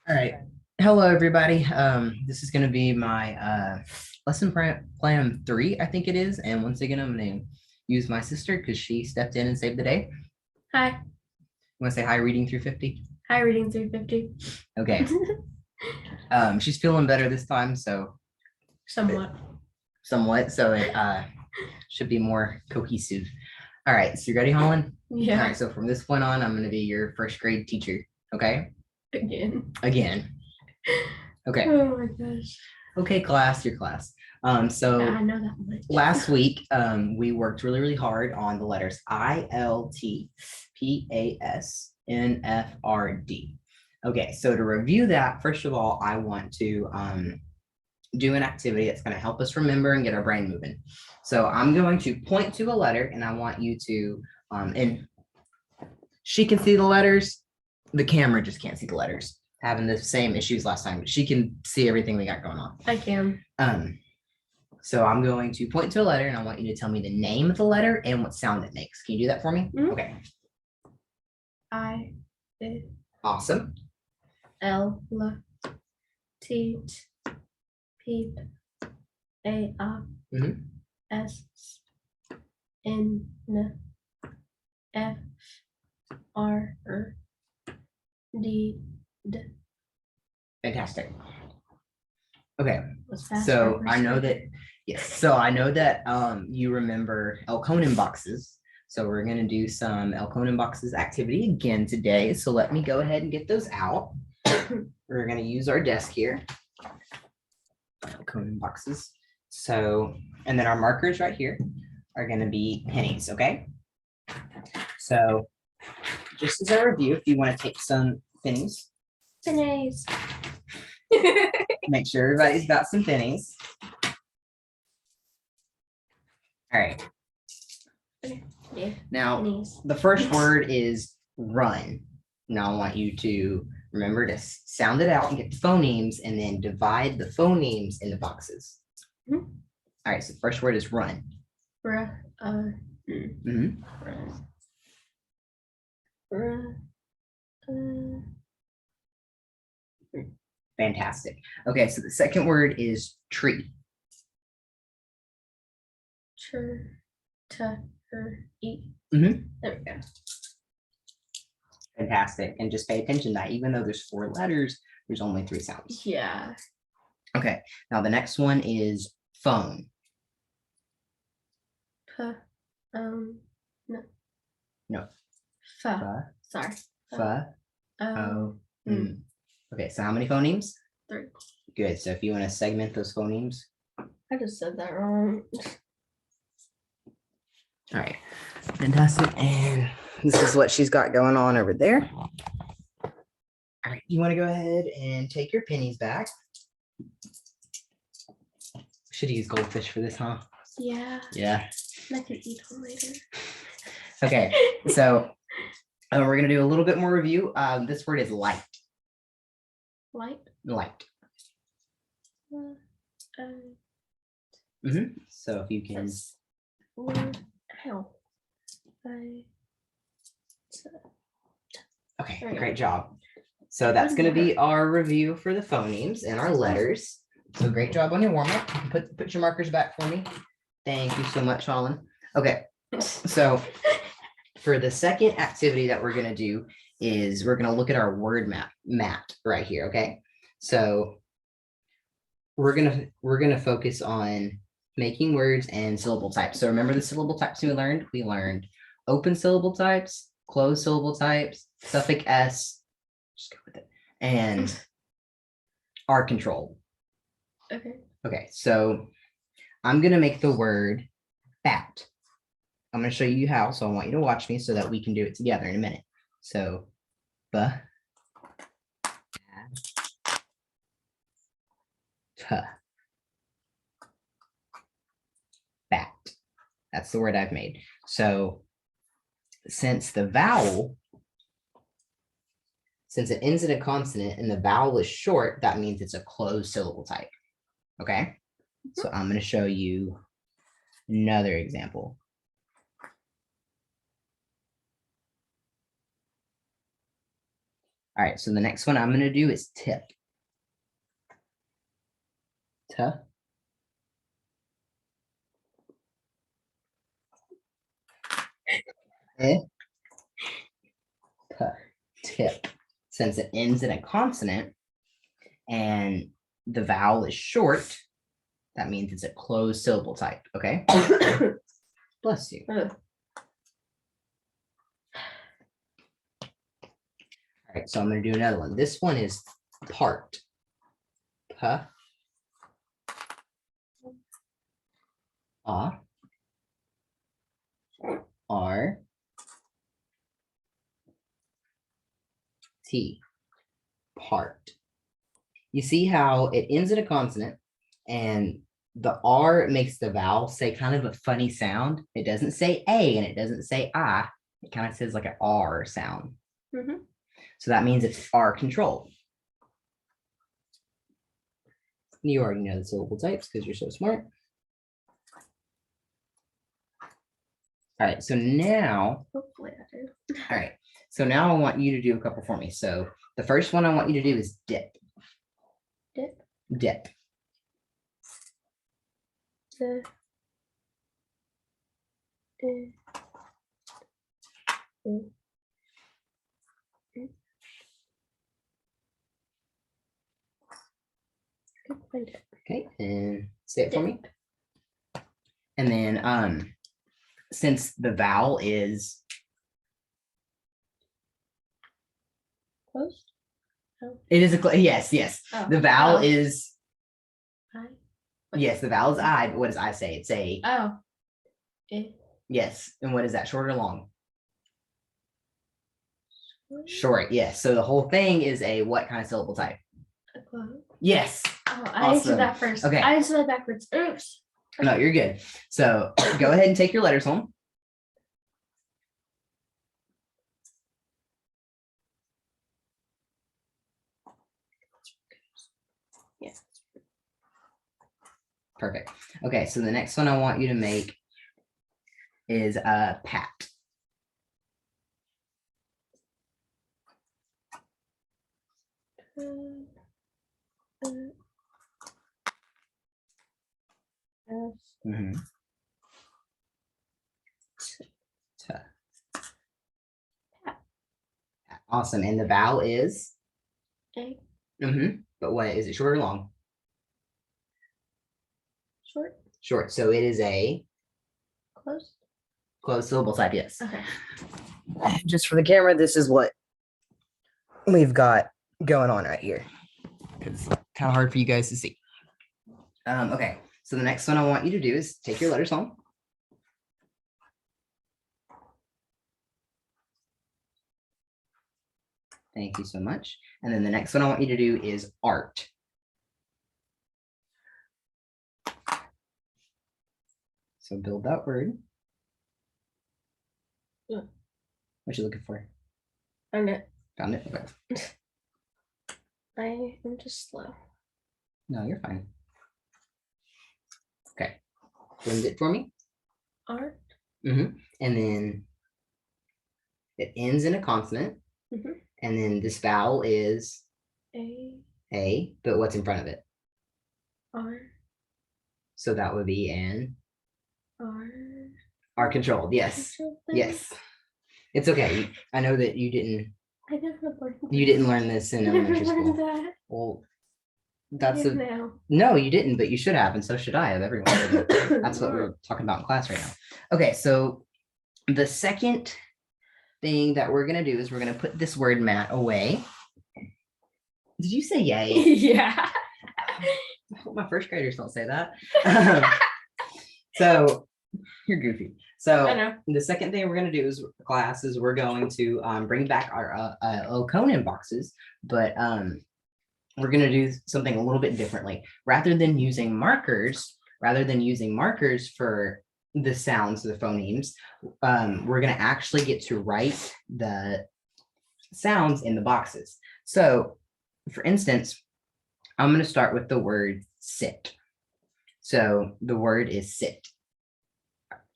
All right. Hello, everybody. This is going to be my lesson plan 3, I think it is. And once again, I'm going to use my sister because she stepped in and saved the day. Hi. You want to say hi, reading 350? Hi, reading 350. Okay. She's feeling better this time, so Somewhat. so it should be more cohesive. All right. So you ready, Holland? Yeah. All right. So from this point on, I'm going to be your first grade teacher. Okay. Again. Okay. Oh my gosh. Okay, class, your class. So Yeah, I know that much. last week, we worked really hard on the letters ILTPASNFRD. Okay, so to review that, first of all, I want to do an activity that's going to help us remember and get our brain moving. So I'm going to point to a letter, and I want you to, and she can see the letters. The camera just can't see the letters. Having the same issues last time, but she can see everything we got going on. I can. So I'm going to point to a letter and I want you to tell me the name of the letter and what sound it makes. Can you do that for me? Mhm. Okay. I Awesome. L T P A Mhm. S N F R D D. Fantastic. Okay. Was fast So for I know first that, yes. So I know that you remember Elkonin boxes. So we're going to do some Elkonin boxes activity again today. So let me go ahead and get those out. We're going to use our desk here. Elkonin boxes. So, and then our markers right here are going to be pennies. Okay. So just as a review, if you want to take some pennies, Pennies. make sure everybody's got some pennies. All right. Yeah. Now, Pennies. the first word is run. Now, I want you to remember to sound it out and get the phonemes and then divide the phonemes into boxes. Mhm. All right. So the first word is run. Mhm. Fantastic. Okay. So the second word is tree. Mhm. There we go. Fantastic. And just pay attention that even though there's 4 letters, there's only 3 sounds. Yeah. Okay. Now the next one is phone. No. No. Fa. Sorry. Fa. Oh. Okay. So how many phonemes? 3. Good. So if you want to segment those phonemes. I just said that wrong. All right. Fantastic. And this is what she's got going on over there. All right. You want to go ahead and take your pennies back. Should use goldfish for this, huh? Yeah. Yeah. I can eat them later. Okay. So we're going to do a little bit more review. This word is light. Light. Light. So if you can. How? Okay, great job. So that's going to be our review for the phonemes and our letters. So great job on your warm up. Put your markers back for me. Thank you so much, Holland. Okay, so for the second activity that we're going to do is we're going to look at our word mat right here. Okay, so we're gonna focus on making words and syllable types. So remember the syllable types we learned? We learned open syllable types, closed syllable types, suffix s, just go with it, and R control. Okay. Okay, so I'm gonna make the word bat. I'm gonna show you how, so I want you to watch me so that we can do it together in a minute. So, b, t, bat. That's the word I've made. So since it ends in a consonant and the vowel is short, that means it's a closed syllable type. Okay. So I'm going to show you another example. All right, so the next one I'm going to do is tip. T. Eh. P. Tip. Since it ends in a consonant and the vowel is short, that means it's a closed syllable type. Okay. Bless you. All right, so I'm going to do another one. This one is part. P. A. R. T. Part. You see how it ends in a consonant and the R makes the vowel say kind of a funny sound. It doesn't say A and it doesn't say I. It kind of says like an R sound. Mhm. So that means it's R controlled. You already know the syllable types because you're so smart. All right, so now, Hopefully I do. all right, so now I want you to do a couple for me. So the first one I want you to do is dip. Dip. Dip. The. Mm. Couldn't find it. Okay, and say it for me. And then since the vowel is Close. Oh. it is a yes, yes. Oh. The vowel Oh. is I. yes, the vowel is I, but what does I say? It's a Oh. Eh. yes. And what is that, short or long? Short, yes. So the whole thing is a what kind of syllable type? A close. Yes. Oh, I answered Awesome. that first. Okay. I answered that backwards. Oops. No, you're good. So go ahead and take your letters home. Yes. Perfect. Okay, so the next one I want you to make is pat. Mhm. T. Awesome. And the vowel is A. But what is it, short or long? Short. Short. So it is a Close. closed syllable type, yes. Okay. Just for the camera, this is what we've got going on right here. It's kind of hard for you guys to see. Okay, so the next one I want you to do is take your letters home. Thank you so much. And then the next one I want you to do is art. So build that word. Yeah. What you looking for? Found it. Found it? Okay. I am just slow. No, you're fine. Okay. Blend it for me. Art. And then it ends in a consonant. Mhm. And then this vowel is A. but what's in front of it? R. So that would be an R. R controlled. Yes. Yes. It's okay. I know that you didn't learn this in elementary school. That. Well, that's a now. no, you didn't, but you should have, and so should I have, everyone. That's what we're talking about in class right now. Okay, so the second thing that we're gonna do is we're gonna put this word mat away. Did you say yay? Yeah. I hope my first graders don't say that. So you're goofy. So I know. the second thing we're going to do is class is we're going to bring back our Conan boxes, but we're going to do something a little bit differently. Rather than using markers for the sounds, the phonemes, we're going to actually get to write the sounds in the boxes. So for instance, I'm going to start with the word sit. So the word is sit.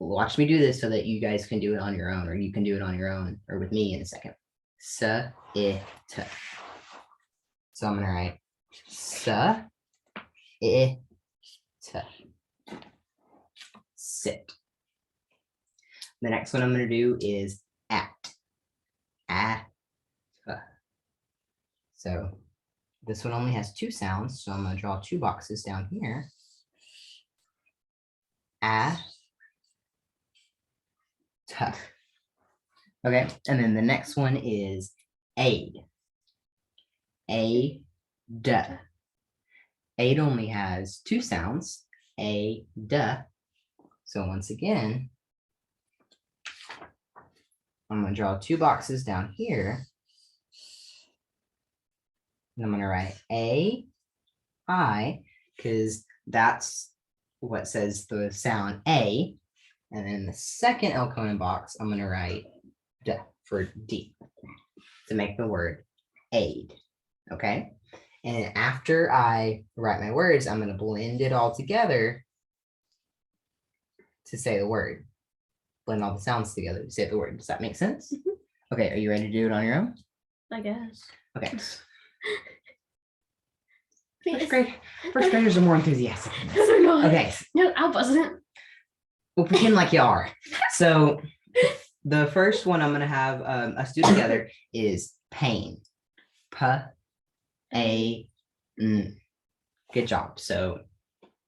Watch me do this so that you guys can do it on your own, or you can do it on your own or with me in a second. it. So I'm gonna write it. Sit. The next one I'm gonna do is at. So this one only has two sounds, so I'm gonna draw two boxes down here. Okay, and then the next one is aid. Aid. Aid only has two sounds, a, duh. So once again, I'm gonna draw two boxes down here. And I'm gonna write I, because that's what says the sound A. And then the second Elkonin box, I'm gonna write D for D to make the word aid. Okay. And after I write my words, I'm gonna blend it all together to say the word. Blend all the sounds together to say the word. Does that make sense? Okay, are you ready to do it on your own? I guess. Okay. First graders are more enthusiastic. No, they're not. Okay, No, I wasn't. we'll pretend like you are. So the first one I'm gonna have us do together is pain. P-A-N. Good job. So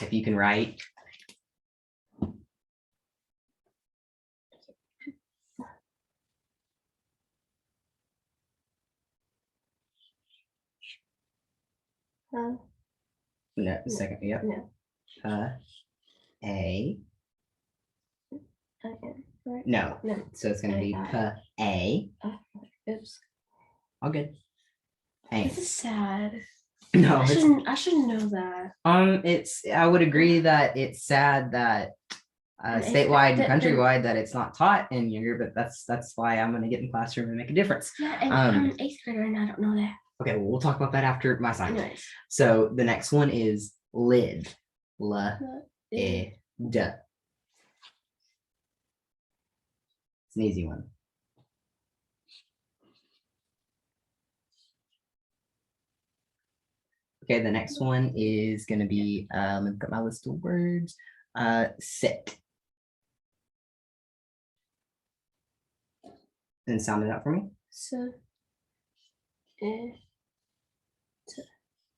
if you can write. No, second, yep. No. A. Okay. Right. No. No. So it's gonna be A. Oops. All good. This is sad. No, I shouldn't know that. I would agree that it's sad that statewide and countrywide that it's not taught in younger, but that's why I'm gonna get in the classroom and make a difference. Yeah, and I'm an 8th grader and I don't know that. Okay, well, we'll talk about that after my sign. Anyways. So the next one is lid. L-I-D. It's an easy one. Okay, the next one is gonna be let me put my list of words. Sit. And sound it out for me. So.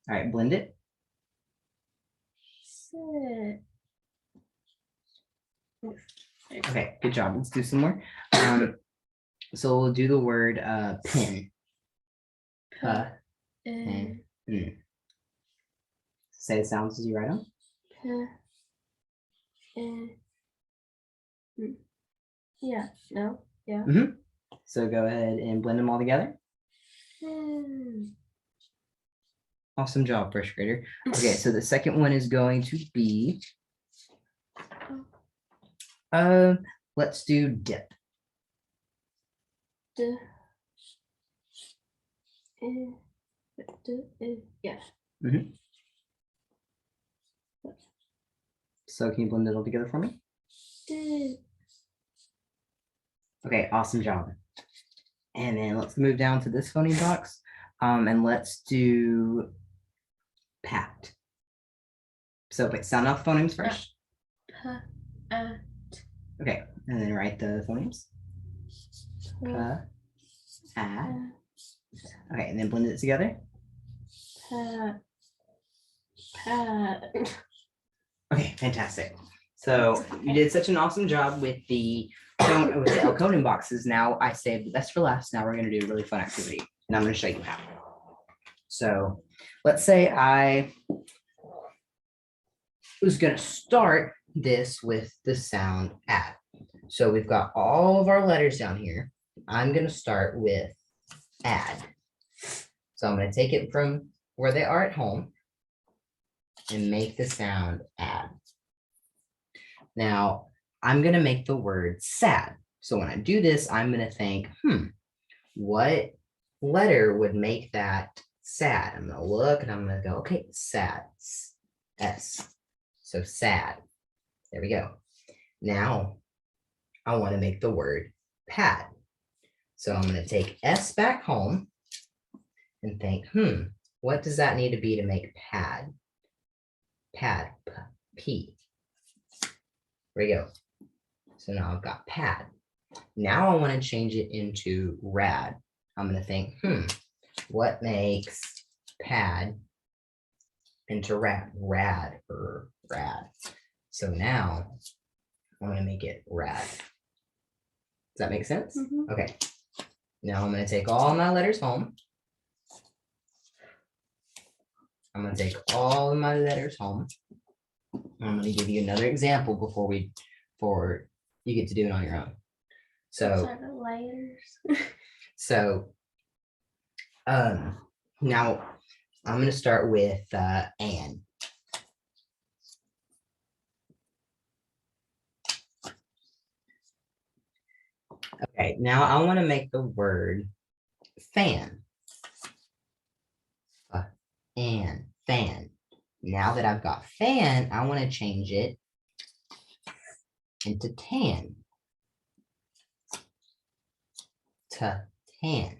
All right, blend it. Sit. Okay, good job. Let's do some more. So we'll do the word pin. Say the sounds as you write them. Yeah. No. Yeah. So go ahead and blend them all together. Awesome job, first grader. Okay, so the second one is going to be let's do dip. Yeah. So can you blend it all together for me? Okay, awesome job. And then let's move down to this phoneme box. And let's do pat. So wait, sound out the phonemes first. Okay, and then write the phonemes. Okay, and then blend it together. Okay, fantastic. So you did such an awesome job with the Elkonin boxes. Now I saved the best for last. Now we're going to do a really fun activity, and I'm going to show you how. So let's say I was going to start this with the sound at. So we've got all of our letters down here. I'm going to start with add. So I'm going to take it from where they are at home and make the sound add. Now I'm going to make the word sad. So when I do this, I'm going to think, what letter would make that sad? I'm going to look and I'm going to go, okay, sad, S. So sad. There we go. Now I want to make the word pat. So I'm going to take S back home and think, what does that need to be to make pad? Pad, P. There we go. So now I've got pad. Now I want to change it into rad. I'm going to think, what makes pad into rad? Rad or rad. So now I'm going to make it rad. Does that make sense? Mhm. Okay. Now I'm going to take all my letters home. I'm going to take all of my letters home. I'm going to give you another example before you get to do it on your own. So, Sorry, the layers. now I'm going to start with Anne. Okay, now I want to make the word fan. And fan. Now that I've got fan, I want to change it into tan. To tan.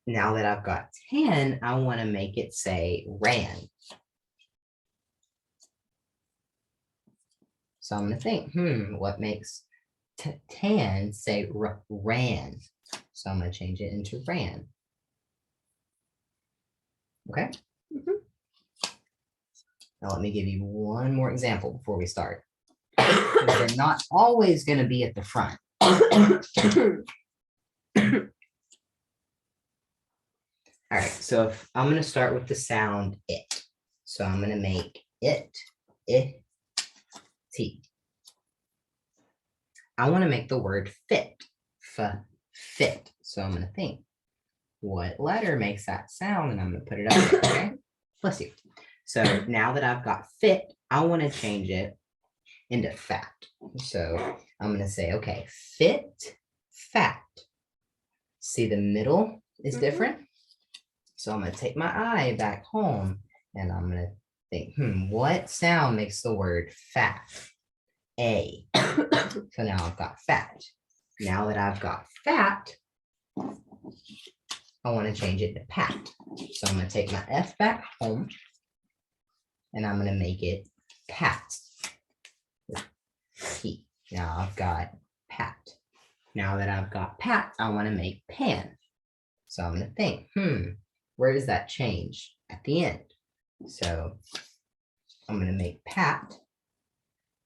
Now that I've got tan, I want to make it say ran. So I'm going to think, what makes tan say ran? So I'm going to change it into ran. Okay. Now let me give you one more example before we start. Because they're not always going to be at the front. All right, so if I'm going to start with the sound it. So I'm going to make it, T. I want to make the word fit, fit. So I'm going to think, what letter makes that sound? And I'm going to put it up there, okay? Bless you. So now that I've got fit, I want to change it into fat. So I'm going to say, okay, fit, fat. See, the middle is different. So I'm going to take my I back home and I'm going to think, what sound makes the word fat? A. So now I've got fat. Now that I've got fat, I want to change it to pat. So I'm going to take my F back home and I'm going to make it pat. P. Now I've got pat. Now that I've got pat, I want to make pan. So I'm going to think, where does that change at the end? So I'm going to make pat,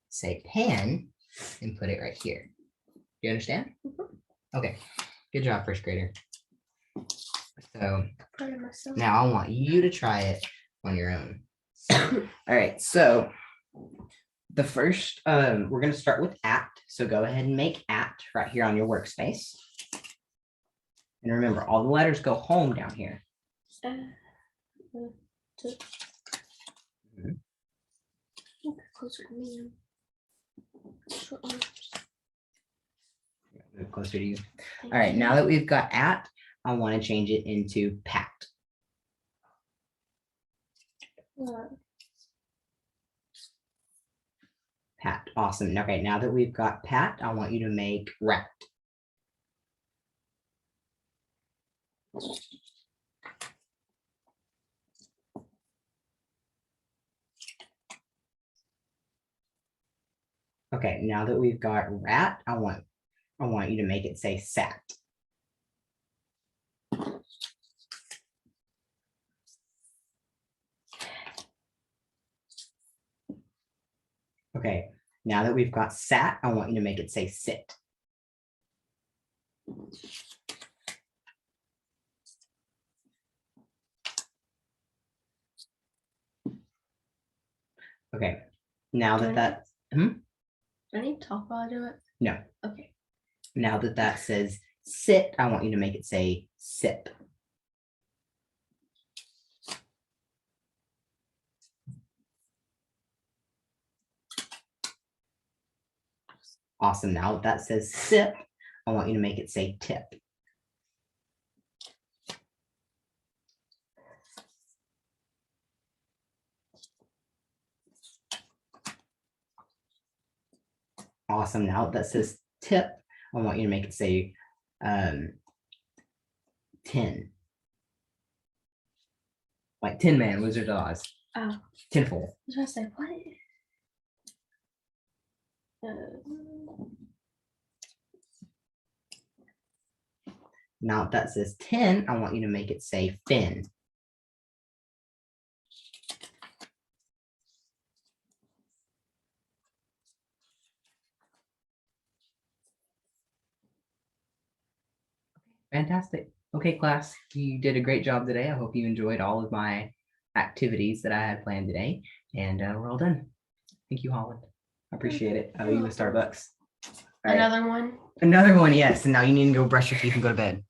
say pan, and put it right here. Do you understand? Okay, good job, first grader. So now I want you to try it on your own. All right, so the first, we're going to start with at. So go ahead and make at right here on your workspace. And remember, all the letters go home down here. Closer to me. Move closer to you. All right, now that we've got at, I want to change it into pat. Pat, awesome. Okay, now that we've got pat, I want you to make rat. Okay, now that we've got rat, I want you to make it say sat. Okay, now that we've got sat, I want you to make it say sit. Okay, now that Do I need to talk while I do it? No. Okay. Now that says sit, I want you to make it say sip. Awesome. Now that says sip, I want you to make it say tip. Awesome. Now that says tip, I want you to make it say 10. Like Tin Man, Wizard of Oz. Oh, Tinfoil. I was gonna say what? Uh, Now, if that says 10, I want you to make it say fin. Fantastic. Okay, class, you did a great job today. I hope you enjoyed all of my activities that I had planned today, and we're all done. Thank you, Holland. I appreciate it. I owe you a Starbucks. All right. Another one. Another one, yes. And now you need to go brush your teeth and go to bed.